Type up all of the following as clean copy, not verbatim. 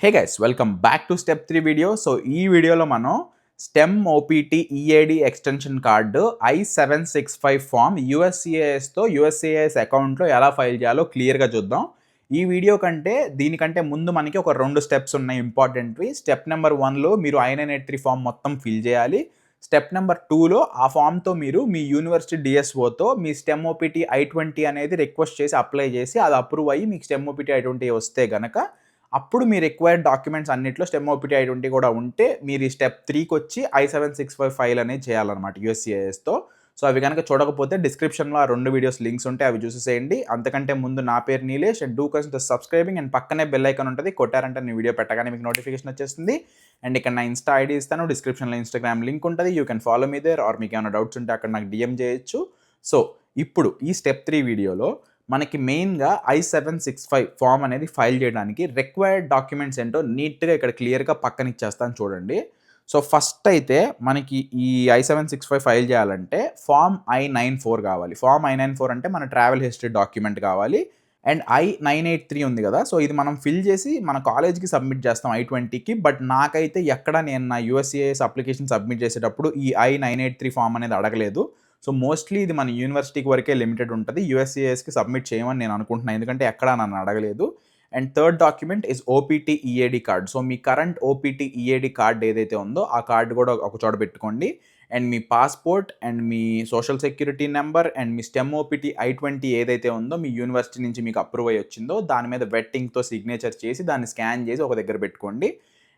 Hey guys welcome back to step 3 video. So ఈ వీడియోలో మనం STEM OPT EAD extension card I-765 form యూఎస్సిఐఎస్తో USCIS అకౌంట్లో ఎలా ఫైల్ చేయాలో క్లియర్గా చూద్దాం. ఈ వీడియో కంటే దీనికంటే ముందు మనకి ఒక 2 స్టెప్స్ ఉన్నాయి ఇంపార్టెంట్వి. స్టెప్ నెంబర్ 1లో మీరు I-983 ఫామ్ మొత్తం ఫిల్ చేయాలి. స్టెప్ నెంబర్ 2లో ఆ ఫామ్తో మీరు మీ యూనివర్సిటీ డిఎస్ఓతో మీ స్టెమ్ ఓపీటీ I-20 అనేది రిక్వెస్ట్ చేసి అప్లై చేసి అది అప్రూవ్ అయ్యి మీకు స్టెమ్ ఓపీటీ I-20 వస్తే గనక అప్పుడు మీ రిక్వైర్డ్ డాక్యుమెంట్స్ అన్నిట్లో స్టెమ్ ఓపీటీ I-20 కూడా ఉంటే మీరు ఈ స్టెప్ 3కి వచ్చి I-765 ఫైల్ అనేది చేయాలన్నమాట యూఎస్సిఐఎస్తో. సో అవి కనుక చూడకపోతే డిస్క్రిప్షన్లో ఆ 2 వీడియోస్ లింక్స్ ఉంటాయి, అవి చూసేసేయండి. అంతకంటే ముందు నా పేరు Nilesh and do consider subscribing and పక్కనే బెల్ ఐకాన్ ఉంటుంది, కొట్టారంటే నేను వీడియో పెట్టగానే మీకు నోటిఫికేషన్ వచ్చేస్తుంది. అండ్ ఇక్కడ నా ఇన్స్టా ఐడి ఇస్తాను, డిస్క్రిప్షన్లో ఇన్స్టాగ్రామ్ లింక్ ఉంటుంది, you can follow me there. Or మీకు ఏమైనా డౌట్స్ ఉంటే అక్కడ నాకు డిఎం చేయొచ్చు. సో ఇప్పుడు ఈ స్టెప్ 3 వీడియోలో మనకి మెయిన్గా I-765 ఫామ్ అనేది ఫైల్ చేయడానికి రిక్వైర్డ్ డాక్యుమెంట్స్ ఏంటో నీట్గా ఇక్కడ క్లియర్గా పక్కన ఇచ్చేస్తాను చూడండి. సో ఫస్ట్ అయితే మనకి ఈ I-765 ఫైల్ చేయాలంటే ఫామ్ I-94 కావాలి. ఫామ్ I-94 అంటే మన ట్రావెల్ హిస్టరీ డాక్యుమెంట్ కావాలి. అండ్ I-983 ఉంది కదా, సో ఇది మనం ఫిల్ చేసి మన కాలేజ్కి సబ్మిట్ చేస్తాం I-20కి. బట్ నాకైతే ఎక్కడ నేను నా యూఎస్సిఐఎస్ అప్లికేషన్ సబ్మిట్ చేసేటప్పుడు ఈ I-983 ఫామ్ అనేది అడగలేదు. సో మోస్ట్లీ ఇది మన యూనివర్సిటీకి వరకే లిమిటెడ్ ఉంటుంది, యూఎస్సిఐఎస్కి సబ్మిట్ చేయమని నేను అనుకుంటున్నాను, ఎందుకంటే ఎక్కడా నన్ను అడగలేదు. And third document is OPT EAD card. So me current OPT EAD card ఏదైతే ఉందో ఆ కార్డు కూడా ఒక చోట పెట్టుకోండి. And me passport and me social security number and me STEM OPT I-20 ఏదైతే ఉందో మీ యూనివర్సిటీ నుంచి మీకు అప్రూవ్ అయ్యి వచ్చిందో దాని మీద వెట్టింగ్తో సిగ్నేచర్ చేసి దాన్ని స్కాన్ చేసి ఒక దగ్గర పెట్టుకోండి.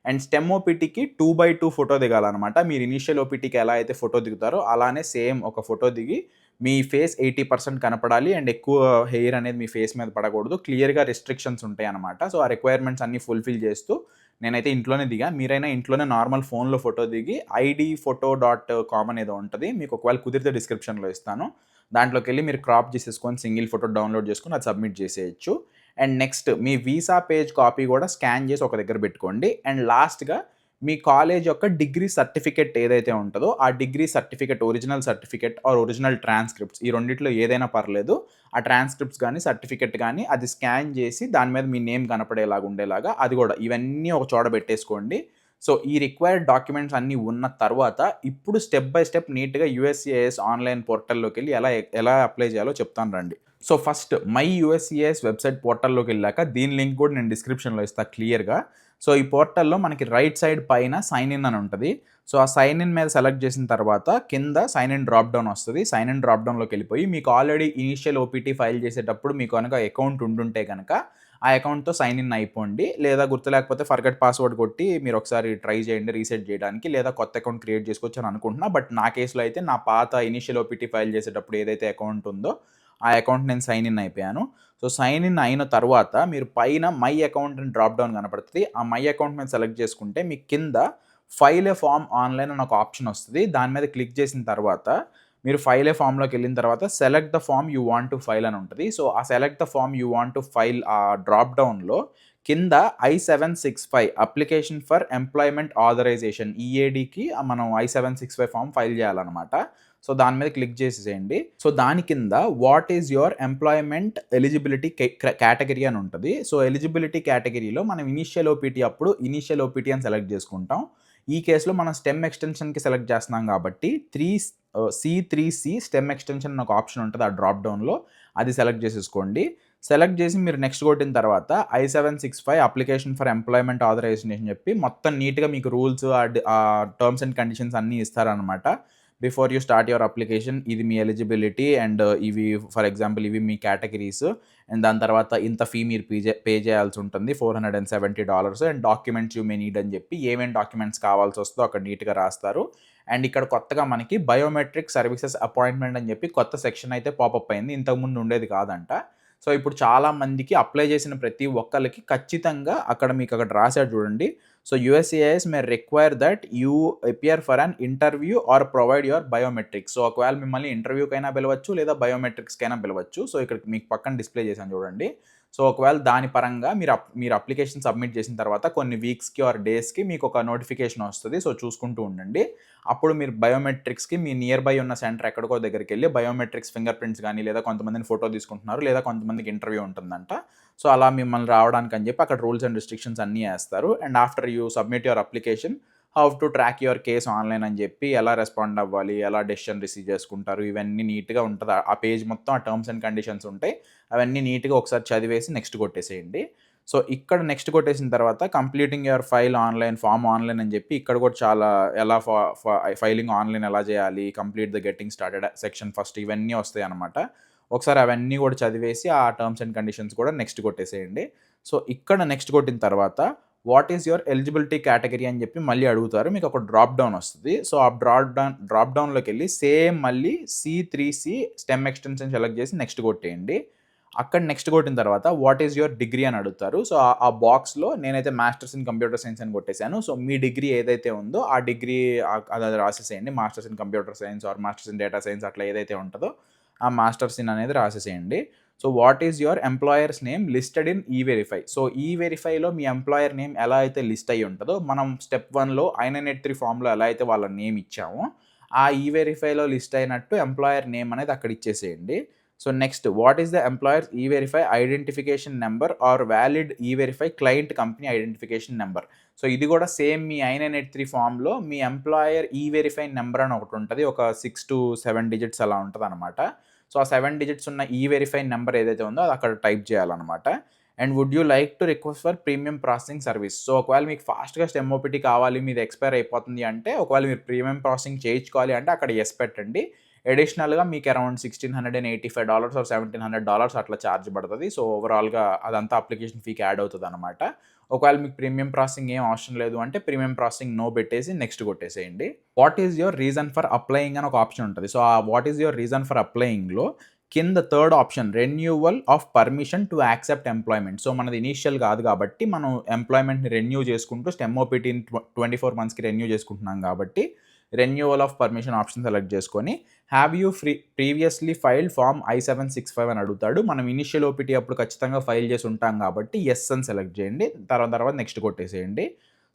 అండ్ స్టెమ్ ఓపీటీకి 2x2 ఫోటో దిగాలన్నమాట. మీరు ఇనిషియల్ ఓపీటీకి ఎలా అయితే ఫోటో దిగుతారో అలానే సేమ్ ఒక ఫోటో దిగి మీ ఫేస్ 80% కనపడాలి అండ్ ఎక్కువ హెయిర్ అనేది మీ ఫేస్ మీద పడకూడదు. క్లియర్గా రిస్ట్రిక్షన్స్ ఉంటాయి అనమాట. సో ఆ రిక్వైర్మెంట్స్ అన్నీ ఫుల్ఫిల్ చేస్తూ నేనైతే ఇంట్లోనే దిగా, మీరైనా ఇంట్లోనే నార్మల్ ఫోన్లో ఫోటో దిగి idphoto.com అనేదో ఉంటుంది, మీకు ఒకవేళ కుదిరితే డిస్క్రిప్షన్లో ఇస్తాను, దాంట్లోకి వెళ్ళి మీరు క్రాప్ చేసేసుకొని సింగిల్ ఫోటో డౌన్లోడ్ చేసుకొని అది సబ్మిట్ చేసేయచ్చు. అండ్ నెక్స్ట్ మీ వీసా పేజ్ కాపీ కూడా స్కాన్ చేసి ఒక దగ్గర పెట్టుకోండి. అండ్ లాస్ట్గా మీ కాలేజ్ యొక్క డిగ్రీ సర్టిఫికెట్ ఏదైతే ఉంటుందో ఆ degree certificate, original certificate or original transcripts, ఈ రెండిట్లో ఏదైనా పర్లేదు, ఆ ట్రాన్స్క్రిప్ట్స్ కానీ సర్టిఫికెట్ కానీ అది స్కాన్ చేసి దాని మీద మీ నేమ్ కనపడేలాగా ఉండేలాగా అది కూడా ఇవన్నీ ఒక చోట పెట్టేసుకోండి. సో ఈ రిక్వైర్డ్ డాక్యుమెంట్స్ అన్నీ ఉన్న తర్వాత ఇప్పుడు స్టెప్ బై స్టెప్ నీట్గా యూఎస్సిఐఎస్ ఆన్లైన్ పోర్టల్లోకి వెళ్ళి ఎలా అప్లై చేయాలో చెప్తాను రండి. సో ఫస్ట్ మై యూఎస్సిఐఎస్ వెబ్సైట్ పోర్టల్లోకి వెళ్ళాక దీని లింక్ కూడా నేను డిస్క్రిప్షన్లో ఇస్తాను క్లియర్గా. సో ఈ పోర్టల్లో మనకి రైట్ సైడ్ పైన సైన్ ఇన్ అని ఉంటుంది. సో ఆ సైన్ ఇన్ మీద సెలెక్ట్ చేసిన తర్వాత కింద సైన్ ఇన్ డ్రాప్ డౌన్ వస్తుంది. సైన్ ఇన్ డ్రాప్ డౌన్లోకి వెళ్ళిపోయి మీకు ఆల్రెడీ ఇనిషియల్ ఓపీటీ ఫైల్ చేసేటప్పుడు మీకు కనుక అకౌంట్ ఉండుంటే కనుక ఆ అకౌంట్తో సైన్ ఇన్ అయిపోండి. లేదా గుర్తులేకపోతే ఫర్గెట్ పాస్వర్డ్ కొట్టి మీరు ఒకసారి ట్రై చేయండి రీసెట్ చేయడానికి, లేదా కొత్త అకౌంట్ క్రియేట్ చేసుకోవచ్చు అని అనుకుంటున్నా. బట్ నా కేసులో అయితే నా పాత ఇనిషియల్ ఓపీటీ ఫైల్ చేసేటప్పుడు ఏదైతే అకౌంట్ ఉందో ఆ అకౌంట్ నేను సైన్ ఇన్ అయిపోయాను. సో సైన్ ఇన్ అయిన తర్వాత మీరు పైన మై అకౌంట్ అని డ్రాప్ డౌన్ కనపడుతుంది. ఆ మై అకౌంట్ మీద సెలెక్ట్ చేసుకుంటే మీకు కింద ఫైల్ ఏ ఫామ్ ఆన్లైన్ అని ఒక ఆప్షన్ వస్తుంది. దాని మీద క్లిక్ చేసిన తర్వాత మీరు ఫైల్ ఏ ఫామ్లోకి వెళ్ళిన తర్వాత select the form you want to file అని ఉంటుంది. సో ఆ select the form you want to file ఆ డ్రాప్ డౌన్లో కింద I-765 application for employment authorization ఈఏడికి మనం I-765 ఫామ్ ఫైల్ చేయాలన్నమాట. సో దాని మీద క్లిక్ చేసేసేయండి. సో దాని కింద what is your employment eligibility category అని ఉంటుంది. సో ఎలిజిబిలిటీ కేటగిరీలో మనం ఇనిషియల్ ఓపీటీ అప్పుడు ఇనిషియల్ ఓపీటీ అని సెలెక్ట్ చేసుకుంటాం. ఈ కేసులో మనం స్టెమ్ ఎక్స్టెన్షన్కి సెలెక్ట్ చేస్తున్నాం కాబట్టి C3C స్టెమ్ ఎక్స్టెన్షన్ అని ఒక ఆప్షన్ ఉంటుంది ఆ డ్రాప్ డౌన్లో, అది సెలెక్ట్ చేసేసుకోండి. సెలెక్ట్ చేసి మీరు నెక్స్ట్ కొట్టిన తర్వాత I-765 application for employment authorisation అని చెప్పి మొత్తం నీట్గా మీకు రూల్స్ ఆ టర్మ్స్ అండ్ కండిషన్స్ అన్నీ ఇస్తారనమాట. Before you start your application ఇది మీ ఎలిజిబిలిటీ అండ్ ఇవి ఫర్ ఎగ్జాంపుల్ ఇవి మీ కేటగిరీస్ అండ్ దాని తర్వాత ఇంత ఫీ మీరు పే చేయాల్సి ఉంటుంది $470 and documents you may need అని చెప్పి ఏమేమి డాక్యుమెంట్స్ కావాల్సి వస్తుందో అక్కడ నీట్గా రాస్తారు. అండ్ ఇక్కడ కొత్తగా మనకి బయోమెట్రిక్ సర్వీసెస్ అపాయింట్మెంట్ అని చెప్పి కొత్త సెక్షన్ అయితే పాపప్ అయింది, ఇంతకుముందు ఉండేది కాదంట. సో ఇప్పుడు చాలా మందికి అప్లై చేసిన ప్రతి ఒక్కరికి ఖచ్చితంగా అక్కడ రాశాడు చూడండి. So USCIS may require that you appear for an interview or provide your biometrics. So ఒకవేళ మిమ్మల్ని ఇంటర్వ్యూకైనా పిలవచ్చు లేదా బయోమెట్రిక్స్కైనా పిలవచ్చు. సో ఇక్కడ మీకు పక్కన డిస్ప్లే చేశాను చూడండి. సో ఒకవేళ దాని పరంగా మీరు అప్లికేషన్ సబ్మిట్ చేసిన తర్వాత కొన్ని వీక్స్కి ఆర్ డేస్కి మీకు ఒక నోటిఫికేషన్ వస్తుంది. సో చూసుకుంటూ ఉండండి. అప్పుడు మీరు బయోమెట్రిక్స్కి మీ నియర్ బై ఉన్న సెంటర్ ఎక్కడికో దగ్గరికి వెళ్ళి బయోమెట్రిక్స్ ఫింగర్ ప్రింట్స్ కానీ లేదా కొంతమందిని ఫోటో తీసుకుంటున్నారు లేదా కొంతమందికి ఇంటర్వ్యూ ఉంటుందంట. సో అలా మిమ్మల్ని రావడానికి అని చెప్పి అక్కడ రూల్స్ అండ్ రిస్ట్రిక్షన్స్ అన్నీ వేస్తారు. And after you submit your application how to track your case online అని చెప్పి ఎలా రెస్పాండ్ అవ్వాలి, ఎలా డెసిషన్ రిసీవ్ చేసుకుంటారు, ఇవన్నీ నీట్‌గా ఉంటది. ఆ పేజ్ మొత్తం ఆ టర్మ్స్ అండ్ కండిషన్స్ ఉంటాయి. అవన్నీ నీట్‌గా ఒకసారి చదివేసి నెక్స్ట్ కొట్టేసేయండి. సో ఇక్కడ నెక్స్ట్ కొట్టేసిన తర్వాత completing your file online, form online అని చెప్పి ఇక్కడ కూడా చాలా ఎలా ఫైలింగ్ ఆన్‌లైన్ ఎలా చేయాలి, complete the getting started section first ఇవన్నీ వస్తాయన్నమాట. ఒకసారి అవన్నీ కూడా చదివేసి ఆ టర్మ్స్ అండ్ కండిషన్స్ కూడా నెక్స్ట్ కొట్టేసేయండి. సో ఇక్కడ నెక్స్ట్ కొట్టిన తర్వాత what is your eligibility category అని చెప్పి మళ్ళీ అడుగుతారు. మీకు ఒక డ్రాప్ డౌన్ వస్తది. సో ఆ డ్రాప్ డౌన్‌లోకెళ్ళి సేమ్ మళ్ళీ C3C స్టెమ్ ఎక్స్టెన్షన్ సెలెక్ట్ చేసి నెక్స్ట్ కొట్టేయండి. అక్కడ నెక్స్ట్ కొట్టిన తర్వాత వాట్ ఈస్ యువర్ డిగ్రీ అని అడుగుతారు. సో ఆ బాక్స్‌లో నేనైతే మాస్టర్స్ ఇన్ కంప్యూటర్ సైన్స్ అని కొట్టేసాను. సో మీ డిగ్రీ ఏదైతే ఉందో ఆ డిగ్రీ అది రాసేసేయండి. Masters in computer science or masters in data science అట్లా ఏదైతే ఉంటదో ఆ మాస్టర్స్ ఇన్ అనేది రాసేసేయండి. So what is your employer's name listed in E-Verify. So ఈవెరిఫైలో మీ ఎంప్లాయర్ నేమ్ ఎలా అయితే లిస్ట్ అయ్యి ఉంటదో మనం స్టెప్ 1లో I983 ఫామ్‌లో ఎలా అయితే వాళ్ళ నేమ్ ఇచ్చామో ఆ ఈవెరిఫైలో లిస్ట్ అయినట్టు ఎంప్లాయర్ నేమ్ అనేది అక్కడ ఇచ్చేసేయండి. So next what is the employer's E-Verify identification number or valid E-Verify client company identification number. So ఇది కూడా సేమ్ మీ I983 ఫామ్‌లో మీ ఎంప్లాయర్ ఈవెరిఫై నెంబర్ అని ఒకటి ఉంటది. ఒక 6-7 డిజిట్స్ అలా ఉంటదనమాట. సో ఆ 7 డిజిట్స్ ఉన్న ఈవెరిఫై నెంబర్ ఏదైతే ఉందో అది అక్కడ టైప్ చేయాలన్నమాట. And would you like to request for premium processing service. So ఒకవేళ మీకు ఫాస్ట్‌గా స్టెమ్ ఓపీటీ కావాలి, మీది ఎక్స్‌పైర్ అయిపోతుంది అంటే, ఒకవేళ మీరు ప్రీమియం ప్రాసెసింగ్ చేయించుకోవాలి అంటే అక్కడ యెస్ పెట్టండి. అడిషనల్‌గా మీకు అరౌండ్ $1,685 ఆర్ $1,700 అట్లా చార్జ్ పడతది. సో ఓవరాల్‌గా అదంతా అప్లికేషన్ ఫీకి యాడ్ అవుతదనమాట. ఒకవేళ మీకు ప్రీమియం ప్రాసెసింగ్ ఏం అవసరం లేదు అంటే ప్రీమియం ప్రాసెసింగ్ నో పెట్టేసి నెక్స్ట్ కొట్టేసేయండి. What is your reason for applying అని ఒక ఆప్షన్ ఉంటది. సో ఆ what is your reason for అప్లయింగ్‌లో కింద third option renewal of permission to accept employment. So మనది ఇనీషియల్ కాదు కాబట్టి మనం ఎంప్లాయ్‌మెంట్‌ని రెన్యూ చేసుకుంటూ స్టెమ్ ఓపీటీని 24 మంత్స్‌కి రెన్యూ చేసుకుంటున్నాం కాబట్టి renewal of permission option select చేసుకొని have you previously filed form I765 అని అడుగుతాడు. మనం ఇనిషియల్ ఓపీటీ అప్పుడు ఖచ్చితంగా ఫైల్ చేసి ఉంటాం కాబట్టి యెస్ అని సెలెక్ట్ చేయండి. తర్వాత నెక్స్ట్ కొట్టేసేయండి.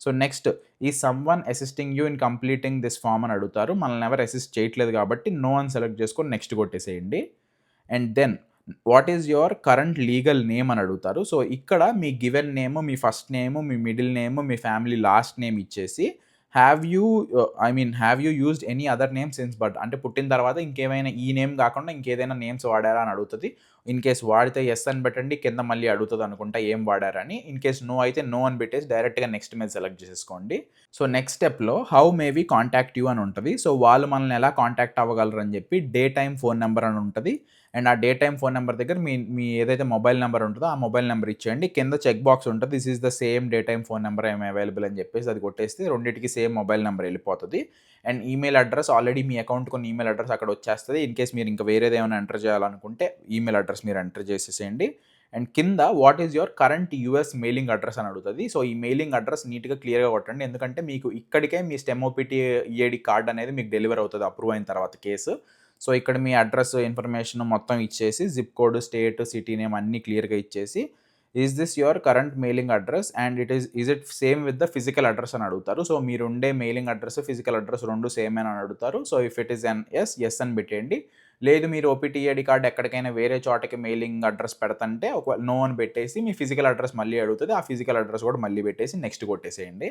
సో నెక్స్ట్ ఈ someone assisting you in completing this form అని అడుగుతారు. మనల్ని ఎవరు అసిస్ట్ చేయట్లేదు కాబట్టి నో అని సెలెక్ట్ చేసుకొని నెక్స్ట్ కొట్టేసేయండి. And then what is your current legal name అని అడుగుతారు. సో ఇక్కడ మీ గివెన్ నేమ్, మీ ఫస్ట్ నేమ్, మీ మిడిల్ నేమ్, మీ ఫ్యామిలీ లాస్ట్ నేమ్ ఇచ్చేసి have you used any other name since birth అంటే పుట్టిన తర్వాత ఇంకేమైనా ఈ నేమ్ కాకుండా ఇంకేదైనా నేమ్స్ వాడారా అని అడుగుతుంది. ఇన్ కేస్ వాడితే ఎస్ అని పెట్టండి. కింద మళ్ళీ అడుగుతుంది అనుకుంటా ఏం వాడారని. ఇన్ కేస్ నో అయితే నో అని పెట్టేసి డైరెక్ట్గా నెక్స్ట్ మీద సెలెక్ట్ చేసేసుకోండి. సో నెక్స్ట్ స్టెప్లో how may we contact you అని ఉంటుంది. సో వాళ్ళు మనల్ని ఎలా కాంటాక్ట్ అవ్వగలరు అని చెప్పి డే టైమ్ ఫోన్ నెంబర్ అని ఉంటుంది. అండ్ ఆ డే టైమ్ ఫోన్ నెంబర్ దగ్గర మీ ఏదైతే మొబైల్ నెంబర్ ఉంటుందో ఆ మొబైల్ నెంబర్ ఇచ్చేయండి. కింద చెక్ బాక్స్ ఉంటుంది. This is the same day time phone number I'm available అని చెప్పేసి అది కొట్టేస్తే రెండింటికి సేమ్ మొబైల్ నెంబర్ వెళ్ళిపోతుంది. And email address already me account కొన్ని ఈమెయిల్ అడ్రస్ అక్కడ వచ్చేస్తుంది. ఇన్ కేస్ మీరు ఇంకా వేరేది ఏమైనా ఎంటర్ చేయాలనుకుంటే ఈమెయిల్ అడ్రస్ మీరు ఎంటర్ చేసేసేయండి. అండ్ కింద what is your current US mailing address అని అడుగుతుంది. సో ఈ మెయిలింగ్ అడ్రస్ నీట్గా క్లియర్గా కొట్టండి. ఎందుకంటే మీకు ఇక్కడికే మీ స్టెమ్ ఓపీటీ ఈఏడి కార్డ్ అనేది మీకు డెలివర్ అవుతుంది అప్రూవ్ అయిన తర్వాత కేసు. సో ఇక్కడ మీ అడ్రస్ ఇన్ఫర్మేషన్ మొత్తం ఇచ్చేసి zip code, state, city name అన్నీ క్లియర్గా ఇచ్చేసి is this your current mailing address and is it same with the physical address అని అడుగుతారు. సో మీరు ఉండే మెయిలింగ్ అడ్రస్, ఫిజికల్ అడ్రస్ రెండు సేమ్ అని అడుగుతారు. So if it is in US అని పెట్టేయండి. లేదు మీరు ఓపీటీఏడి కార్డ్ ఎక్కడికైనా వేరే చోటకి మెయిలింగ్ అడ్రస్ పెడతంటే ఒక నో అని పెట్టేసి మీ ఫిజికల్ అడ్రస్ మళ్ళీ అడుగుతుంది. ఆ ఫిజికల్ అడ్రస్ కూడా మళ్ళీ పెట్టేసి నెక్స్ట్ కొట్టేసేయండి.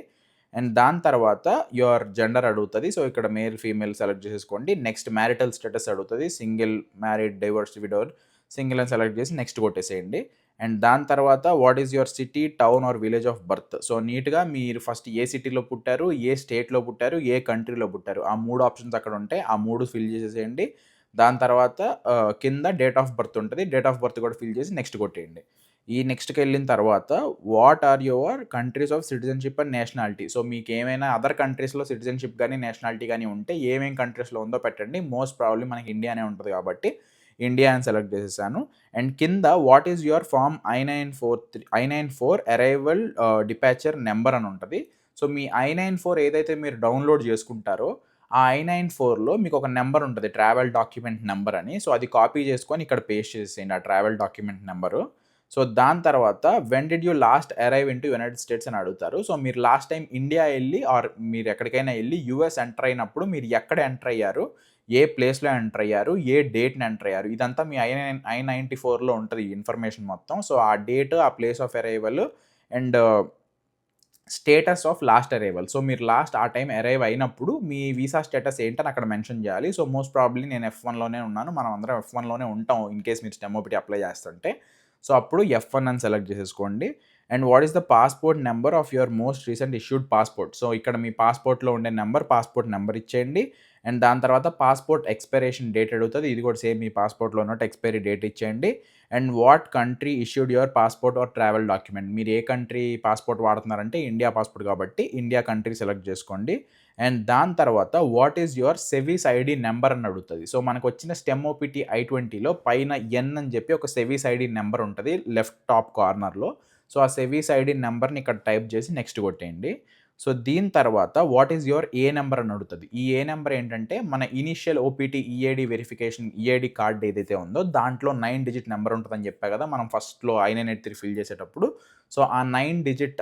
అండ్ దాని తర్వాత యువర్ జెండర్ అడుగుతుంది. సో ఇక్కడ మేల్, ఫీమేల్ సెలెక్ట్ చేసేసుకోండి. నెక్స్ట్ మ్యారిటల్ స్టేటస్ అడుగుతుంది. సింగిల్, మ్యారీడ్, డైవర్స్, విడోర్, సింగిల్ అని సెలెక్ట్ చేసి నెక్స్ట్ కొట్టేసేయండి. అండ్ దాని తర్వాత what is your city, town or village of birth. So నీట్గా మీరు ఫస్ట్ ఏ సిటీలో పుట్టారు, ఏ స్టేట్లో పుట్టారు, ఏ కంట్రీలో పుట్టారు, ఆ 3 ఆప్షన్స్ అక్కడ ఉంటాయి. ఆ 3 ఫిల్ చేసేసేయండి. దాని తర్వాత కింద డేట్ ఆఫ్ బర్త్ ఉంటుంది. డేట్ ఆఫ్ బర్త్ కూడా ఫిల్ చేసి నెక్స్ట్ కొట్టేయండి. ఈ నెక్స్ట్‌కి వెళ్ళిన తర్వాత what are your countries of citizenship and nationality. So మీకు ఏమైనా అదర్ కంట్రీస్‌లో సిటిజన్‌షిప్ గానీ, నేషనాలిటీ గానీ ఉంటే ఏమేం కంట్రీస్‌లో ఉందో పెట్టండి. మోస్ట్ ప్రాబబ్లీ మనకి ఇండియానే ఉంటది కాబట్టి ఇండియా అని సెలెక్ట్ చేసేసాను. అండ్ కింద what is your form I94 arrival departure number అని ఉంటది. సో మీ I94 ఏదైతే మీరు డౌన్లోడ్ చేసుకుంటారో ఆ I94లో మీకు ఒక నెంబర్ ఉంటది. ట్రావెల్ డాక్యుమెంట్ నెంబర్ అని. సో అది కాపీ చేసుకొని ఇక్కడ పేస్ట్ చేసేయండి ఆ ట్రావెల్ డాక్యుమెంట్ నెంబరు. సో దాని తర్వాత when did you last arrive into United states అని అడుగుతారు. సో మీరు లాస్ట్ టైం ఇండియా వెళ్ళి ఆర్ మీరు ఎక్కడికైనా వెళ్ళి యూఎస్ ఎంటర్ అయినప్పుడు మీరు ఎక్కడ ఎంటర్ అయ్యారు, ఏ ప్లేస్‌లో ఎంటర్ అయ్యారు, ఏ డేట్‌ని ఎంటర్ అయ్యారు. ఇదంతా మీ I-94లో ఉంటది ఈ ఇన్ఫర్మేషన్ మొత్తం. సో, ఆ డేట్, ఆ place of arrival and status of last arrival. So, మీరు లాస్ట్ ఆ టైం అరైవ్ అయినప్పుడు మీ వీసా స్టేటస్ ఏంటని అక్కడ మెన్షన్ చేయాలి. సో, మోస్ట్ ప్రాబబ్లీ నేను F1లోనే ఉన్నాను. మనం అందరం F1లోనే ఉంటాం ఇన్‌కేస్ మీరు స్టెమ్ ఓపీటీ అప్లై చేస్తుంటే. సో, అప్పుడు F1 అని సెలెక్ట్ చేసేసుకోండి. And what is the passport number of your most recent issued passport. So, ఇక్కడ మీ పాస్‌పోర్ట్‌లో ఉండే పాస్‌పోర్ట్ నంబర్ ఇచ్చేయండి. అండ్ దాని తర్వాత పాస్‌పోర్ట్ ఎక్స్‌పైరేషన్ డేట్ అడుగుతది. ఇది కూడా సేమ్ మీ పాస్‌పోర్ట్‌లో ఉన్నట్టు ఎక్స్‌పైరీ డేట్ ఇచ్చేయండి. And what country issued your passport or travel document. మీరు ఏ కంట్రీ పాస్‌పోర్ట్ వాడుతున్నారంటే ఇండియా పాస్‌పోర్ట్ కాబట్టి ఇండియా కంట్రీ సెలెక్ట్ చేసుకోండి. అండ్ దాని తర్వాత what is your SEVIS ID number అని అడుగుతది. సో, మనకొచ్చిన స్టెమ్ ఓపీటీ I-20లో పైన ఎన్ అని చెప్పి ఒక సెవీస్ ఐడీ నంబర్ ఉంటది లెఫ్ట్ టాప్ కార్నర్‌లో. సో, ఆ సెవీస్ ఐడీ నంబర్‌ని ఇక్కడ టైప్ చేసి నెక్స్ట్ కొట్టేయండి. సో, దీని తర్వాత what is your A number అని అడుగుతది. ఈ ఏ నంబర్ ఏంటంటే మన ఇనీషియల్ ఓపీటీ ఈఏడీ వెరిఫికేషన్ ఈఏడీ కార్డ్ ఏదైతే ఉందో దాంట్లో 9 డిజిట్ నంబర్ ఉంటదని చెప్పా కదా! మనం ఫస్ట్‌లో I-983 ఫిల్ చేసేటప్పుడు. సో, ఆ 9 డిజిట్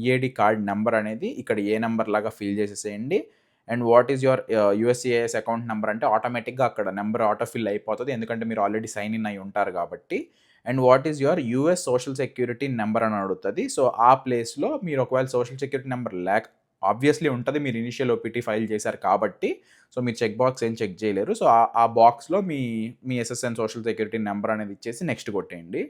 ఈఏడీ కార్డ్ నంబర్ అనేది ఇక్కడ ఏ నంబర్ లాగా ఫిల్ చేసేసేయండి. And what is your USCIS account number అంటే ఆటోమేటిక్‌గా అక్కడ నంబర్ ఆటో ఫిల్ అయిపోతది. ఎందుకంటే మీరు ఆల్రెడీ సైన్ ఇన్ అయ్యి ఉంటారు కాబట్టి. And what is your US social security number అని అడుగుతది. సో, ఆ ప్లేస్‌లో మీరు ఒకవేళ సోషల్ సెక్యూరిటీ నంబర్ ఆబ్వియస్‌లీ ఉంటది. మీరు ఇనీషియల్ ఓపీటీ ఫైల్ చేశారు కాబట్టి. సో, మీరు చెక్ బాక్స్ ఏం చెక్ చేయలేరు. సో, ఆ బాక్స్‌లో మీ ఎస్ఎస్ఎన్ సోషల్ సెక్యూరిటీ నంబర్ అనేది ఇచ్చేసి నెక్స్ట్ కొట్టేయండి.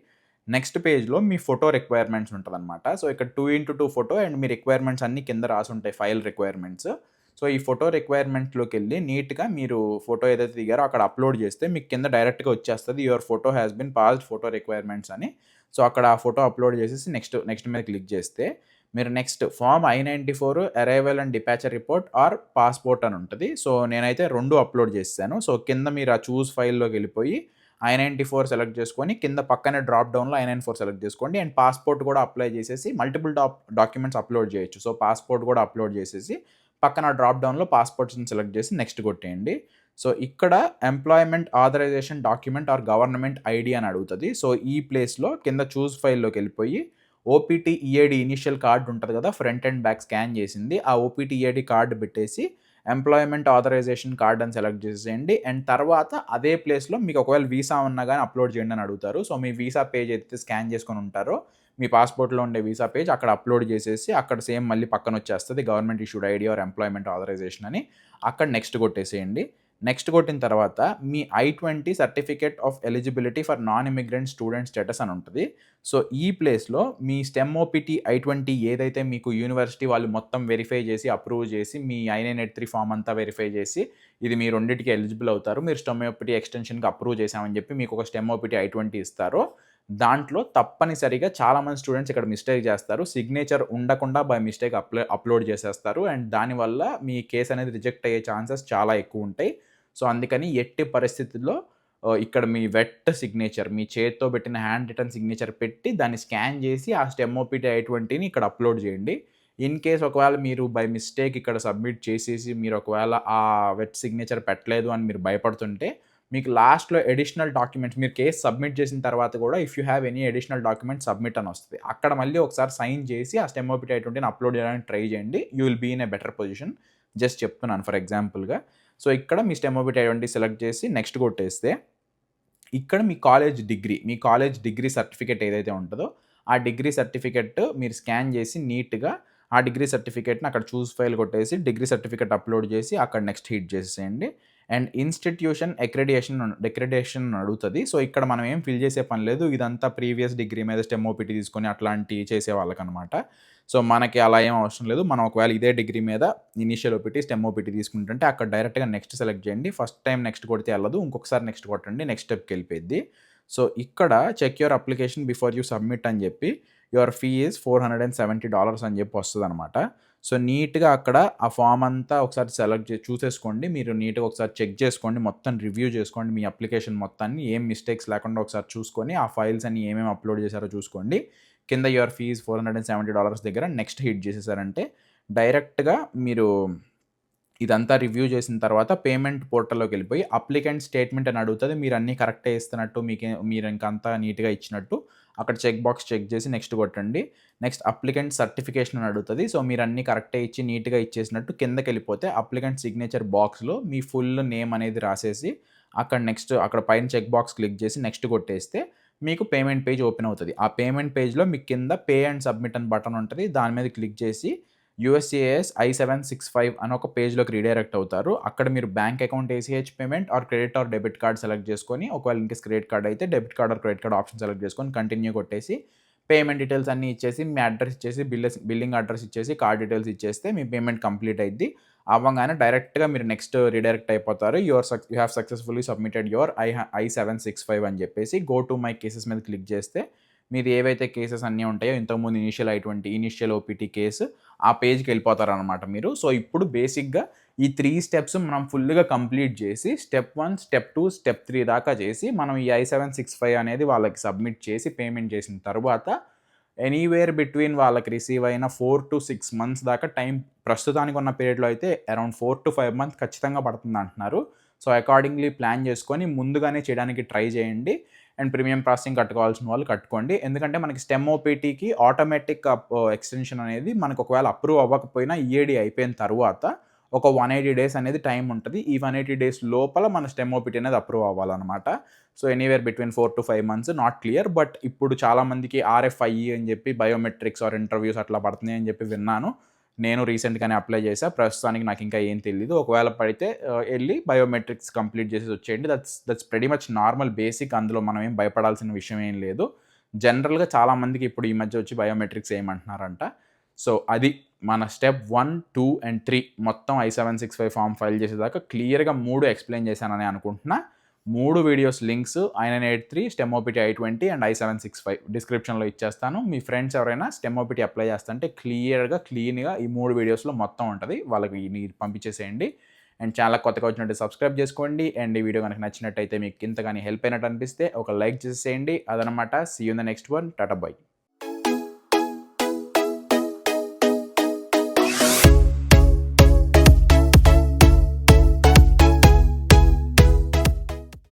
నెక్స్ట్ పేజ్‌లో మీ ఫోటో రిక్వైర్మెంట్స్ ఉంటదనమాట. సో, ఇక్కడ 2:2 ఫోటో అండ్ మీ రిక్వైర్మెంట్స్ అన్నీ కింద రాసుంటాయి ఫైల్ రిక్వైర్మెంట్స్. సో, ఈ ఫోటో రిక్వైర్మెంట్‌లోకెళ్ళి నీట్‌గా మీరు ఫోటో ఏదైతే దిగారో అక్కడ అప్‌లోడ్ చేస్తే మీకు కింద డైరెక్ట్‌గా వచ్చేస్తది. Your photo has been passed photo requirements అని. సో, అక్కడ ఆ ఫోటో అప్‌లోడ్ చేసేసి నెక్స్ట్ మీద క్లిక్ చేస్తే మీరు next form I-94 arrival and departure report or passport అని ఉంటది. సో, నేనైతే 2 అప్‌లోడ్ చేసేసాను. సో, కింద మీరు ఆ చూస్ ఫైల్‌లోకెళ్ళిపోయి I-94 సెలెక్ట్ చేసుకొని కింద పక్కనే డ్రాప్ డౌన్‌లో I-94 సెలెక్ట్ చేసుకోండి. అండ్ పాస్‌పోర్ట్ కూడా అప్లై చేసేసి మల్టిపుల్ డాక్యుమెంట్స్ అప్‌లోడ్ చేయొచ్చు. సో, పాస్‌పోర్ట్ కూడా అప్‌లోడ్ చేసేసి పక్కన డ్రాప్ డౌన్‌లో పాస్‌పోర్ట్స్‌ని సెలెక్ట్ చేసి నెక్స్ట్ కొట్టేయండి. సో, ఇక్కడ employment authorization document or government ID అని అడుగుతది. సో, ఈ ప్లేస్‌లో కింద చూస్ ఫైల్‌లోకెళ్ళిపోయి ఓపీటీ ఈఏడీ ఇనీషియల్ కార్డ్ ఉంటది కదా! ఫ్రంట్ అండ్ బ్యాక్ స్కాన్ చేసింది. ఆ ఓపీటీ ఈఏడీ కార్డ్ పెట్టేసి ఎంప్లాయ్‌మెంట్ ఆథరైజేషన్ కార్డ్ అని సెలెక్ట్ చేసేయండి. అండ్ తర్వాత అదే ప్లేస్‌లో మీకు ఒకవేళ వీసా ఉన్నా గాని అప్‌లోడ్ చేయండి అని అడుగుతారు. సో, మీ వీసా పేజ్ ఏదైతే స్కాన్ చేసుకొని ఉంటారో మీ పాస్‌పోర్ట్‌లో ఉండే వీసా పేజ్ అక్కడ అప్‌లోడ్ చేసేసి అక్కడ సేమ్ మళ్ళీ పక్కనొచ్చేస్తది government issued ID or employment authorization అని. అక్కడ నెక్స్ట్ కొట్టేసేయండి. నెక్స్ట్ కొట్టిన తర్వాత మీ I-20 certificate of eligibility for non immigrant student status అని ఉంటది. సో, ఈ ప్లేస్‌లో మీ స్టెమ్ ఓపీటీ I-20 ఏదైతే మీకు యూనివర్సిటీ వాళ్ళు మొత్తం వెరిఫై చేసి, అప్రూవ్ చేసి, మీ I-983 ఫార్మ్ అంతా వెరిఫై చేసి, ఇది మీ రెండిటికి ఎలిజిబుల్ అవుతారు. మీరు స్టెమ్ ఓపీటీ ఎక్స్‌టెన్షన్‌కి అప్రూవ్ చేశామని చెప్పి మీకు ఒక స్టెమ్ ఓపీటీ I-20 ఇస్తారో, దాంట్లో తప్పనిసరిగా చాలామంది స్టూడెంట్స్ ఇక్కడ మిస్టేక్ చేస్తారు. సిగ్నేచర్ ఉండకుండా బై మిస్టేక్ అప్‌లోడ్ చేసేస్తారు. అండ్ దానివల్ల మీ కేస్ అనేది రిజెక్ట్ అయ్యే ఛాన్సెస్ చాలా ఎక్కువుంటాయి. సో, అందుకని ఎట్టి పరిస్థితుల్లో ఇక్కడ మీ వెట్ సిగ్నేచర్ మీ చేత్తో పెట్టిన హ్యాండ్ రిటన్ సిగ్నేచర్ పెట్టి దాన్ని స్కాన్ చేసి ఆ స్టెమ్ ఓపీటీ I-20ని ఇక్కడ అప్‌లోడ్ చేయండి. ఇన్ కేస్ ఒకవేళ మీరు బై మిస్టేక్ ఇక్కడ సబ్మిట్ చేసేసి మీరు ఒకవేళ ఆ వెట్ సిగ్నేచర్ పెట్టలేదు అని మీరు భయపడుతుంటే మీకు లాస్ట్‌లో అడిషనల్ డాక్యుమెంట్స్ మీరు కేస్ సబ్మిట్ చేసిన తర్వాత కూడా if you have any additional document submit అని వస్తది. అక్కడ మళ్ళీ ఒకసారి సైన్ చేసి ఆ స్టెమ్ ఓపీటీ I-20ని అప్‌లోడ్ చేయడానికి ట్రై చేయండి. You will be in a better position. Just చెప్తున్నాను ఫర్ ఎగ్జాంపుల్‌గా. సో, ఇక్కడ మీ స్టెమ్ ఓపీటీ I-20 సెలెక్ట్ చేసి నెక్స్ట్ కొట్టేస్తే ఇక్కడ మీ కాలేజ్ డిగ్రీ సర్టిఫికేట్ ఏదైతే ఉంటదో, ఆ డిగ్రీ సర్టిఫికేట్ మీరు స్కాన్ చేసి నీట్‌గా ఆ డిగ్రీ సర్టిఫికేట్‌ని అక్కడ చూస్ ఫైల్ కొట్టేసి, డిగ్రీ సర్టిఫికేట్ అప్‌లోడ్ చేసి అక్కడ నెక్స్ట్ హిట్ చేసేసేయండి. అండ్ ఇన్‌స్టిట్యూషన్ అక్రిడిటేషన్ అని అడుగుతది. సో, ఇక్కడ మనం ఏం ఫిల్ చేసే పని లేదు. ఇదంతా ప్రీవియస్ డిగ్రీ మీద స్టెమ్ ఓపీటీ తీసుకొని అట్లాంటియి చేసే వాళ్ళకనమాట. సో, మనకి అలా ఏం అవసరం లేదు. మనం ఒకవేళ ఇదే డిగ్రీ మీద ఇనీషియల్ ఓపీటీ, స్టెమ్ ఓపీటీ తీసుకుంటుంటే అక్కడ డైరెక్ట్‌గా నెక్స్ట్ సెలెక్ట్ చేయండి. ఫస్ట్ టైమ్ నెక్స్ట్ కొడితే ఎళ్ళదు. ఇంకొకసారి నెక్స్ట్ కొట్టండి. నెక్స్ట్ స్టెప్‌కెళ్ళిపోయిద్ది. సో, ఇక్కడ check your application before you submit అని చెప్పి యువర్ ఫీ ఈస్ $470 అని చెప్పి వస్తదనమాట. సో, నీట్‌గా అక్కడ ఆ ఫార్మ్ అంతా ఒకసారి చూసేసుకోండి. మీరు నీట్‌గా ఒకసారి చెక్ చేసుకోండి. మొత్తం రివ్యూ చేసుకోండి. మీ అప్లికేషన్ మొత్తాన్ని ఏం మిస్టేక్స్ లేకుండా ఒకసారి చూసుకొని, ఆ ఫైల్స్ అన్ని ఏమేమి అప్‌లోడ్ చేశారో చూసుకోండి. కింద యువర్ ఫీ ఈస్ $470 దగ్గర నెక్స్ట్ హిట్ చేసేసారంటే డైరెక్ట్‌గా మీరు ఇదంతా రివ్యూ చేసిన తర్వాత పేమెంట్ పోర్టల్‌లోకి వెళ్ళిపోయి అప్లికెంట్ స్టేట్మెంట్ అని అడుగుతది. మీరు అన్నీ కరెక్టే ఇస్తున్నట్టు మీరు ఇంక అంతా నీట్‌గా ఇచ్చినట్టు అక్కడ చెక్ బాక్స్ చెక్ చేసి నెక్స్ట్ కొట్టండి. నెక్స్ట్ అప్లికెంట్ సర్టిఫికేషన్ అని అడుగుతది. సో, మీరు అన్నీ కరెక్టే ఇచ్చి నీట్‌గా ఇచ్చేసినట్టు కిందకెళ్ళిపోతే అప్లికెంట్ సిగ్నేచర్ బాక్స్‌లో మీ ఫుల్ నేమ్ అనేది రాసేసి అక్కడ పైన చెక్ బాక్స్ క్లిక్ చేసి నెక్స్ట్ కొట్టేస్తే మీకు పేమెంట్ పేజ్ ఓపెన్ అవుతది. ఆ పేమెంట్ పేజ్‌లో మీకు కింద పే అండ్ సబ్మిట్ అని బటన్ ఉంటది. దాని మీద క్లిక్ చేసి యూఎస్సిఐఎస్ I765 అని ఒక పేజ్‌లోకి రీడైరెక్ట్ అవుతారు. అక్కడ మీరు bank account ACH payment or credit are debit card select చేసుకొని, ఒకవేళ ఇన్‌కేస్ క్రెడిట్ కార్డ్ అయితే debit card or credit card option select చేసుకొని కంటిన్యూ కొట్టేసి, పేమెంట్ డీటెయిల్స్ అన్నీ ఇచ్చేసి, మీ అడ్రెస్ ఇచ్చేసి, బిల్లింగ్ అడ్రెస్ ఇచ్చేసి, కార్డ్ డీటెయిల్స్ ఇచ్చేస్తే మీ పేమెంట్ కంప్లీట్ అయిద్ది. అవ్వంగానే డైరెక్ట్‌గా మీరు నెక్స్ట్ రీడైరెక్ట్ అయిపోతారు. You have successfully submitted your I765 అని చెప్పేసి గో టు మై కేసెస్ మీద క్లిక్ చేస్తే మీది ఏవైతే కేసెస్ అన్నీ ఉంటాయో ఇంతకుముందు ఇనిషియల్ ఓపీటీ కేసు ఆ పేజ్‌కి వెళ్ళిపోతారనమాట మీరు. సో, ఇప్పుడు బేసిక్‌గా ఈ 3 స్టెప్స్ మనం ఫుల్‌గా కంప్లీట్ చేసి స్టెప్ 1, స్టెప్ 2, స్టెప్ 3 దాకా చేసి మనం ఈ I765 అనేది వాళ్ళకి సబ్మిట్ చేసి పేమెంట్ చేసిన తరువాత ఎనీవేర్ బిట్వీన్ వాళ్ళకి రిసీవ్ అయిన 4-6 మంత్స్ దాకా టైం ప్రస్తుతానికి ఉన్న పీరియడ్‌లో అయితే అరౌండ్ 4-5 మంత్స్ ఖచ్చితంగా పడుతుందంటున్నారు. సో, అకార్డింగ్‌లీ ప్లాన్ చేసుకొని ముందుగానే చేయడానికి ట్రై చేయండి. అండ్ ప్రీమియం ప్రాసెసింగ్ కట్టుకోవాల్సిన వాళ్ళు కట్టుకోండి. ఎందుకంటే మనకి స్టెమ్ ఓపీటీకి ఆటోమేటిక్ ఎక్స్టెన్షన్ అనేది మనకు ఒకవేళ అప్రూవ్ అవ్వకపోయినా ఈఏడీ అయిపోయిన తరువాత ఒక 180 డేస్ అనేది టైం ఉంటది. ఈ 180 డేస్ లోపల మన స్టెమ్ ఓపీటీ అనేది అప్రూవ్ అవ్వాలనమాట. So, anywhere between 4-5 months not clear. But ఇప్పుడు చాలామందికి ఆర్ఎఫ్ఐఈ అని చెప్పి బయోమెట్రిక్స్ ఆర్ ఇంటర్వ్యూస్ అట్లా పడుతున్నాయి అని చెప్పి విన్నాను. నేను రీసెంట్‌గానే అప్లై చేశా. ప్రస్తుతానికి నాకు ఇంకా ఏం తెలీదు. ఒకవేళ పడితే ఎళ్లి బయోమెట్రిక్స్ కంప్లీట్ చేసేసి వచ్చేయండి. That's pretty much normal basic. అందులో మనం ఏం భయపడాల్సిన విషయం ఏం లేదు. జనరల్‌గా చాలామందికి ఇప్పుడు ఈ మధ్య వచ్చి బయోమెట్రిక్స్ ఏయమంటున్నారంట. సో, అది మన స్టెప్ 1, 2 అండ్ 3 మొత్తం I765 ఫార్మ్ ఫైల్ చేసేదాకా క్లియర్‌గా 3 ఎక్స్‌ప్లెయిన్ చేశానని అనుకుంటున్నా. 3 videos links I983, stem OPT I20 and I765 డిస్క్రిప్షన్‌లో ఇచ్చేస్తాను. మీ ఫ్రెండ్స్ ఎవరైనా స్టెమ్ ఓపీటీ అప్లై చేస్తుంటే క్లీన్‌గా ఈ 3 వీడియోస్‌లో మొత్తం ఉంటది. వాళ్ళకి మీరు పంపించేసేయండి. అండ్ ఛానెల్‌కి కొత్తగా వచ్చినట్టు సబ్స్క్రైబ్ చేసుకోండి. అండ్ ఈ వీడియో గనుక నచ్చినట్టయితే మీకు ఇంతగాని హెల్ప్ అయినట్టు అనిపిస్తే ఒక లైక్ చేసేసేయండి. అదనమాట. See you in the next one. Tata by.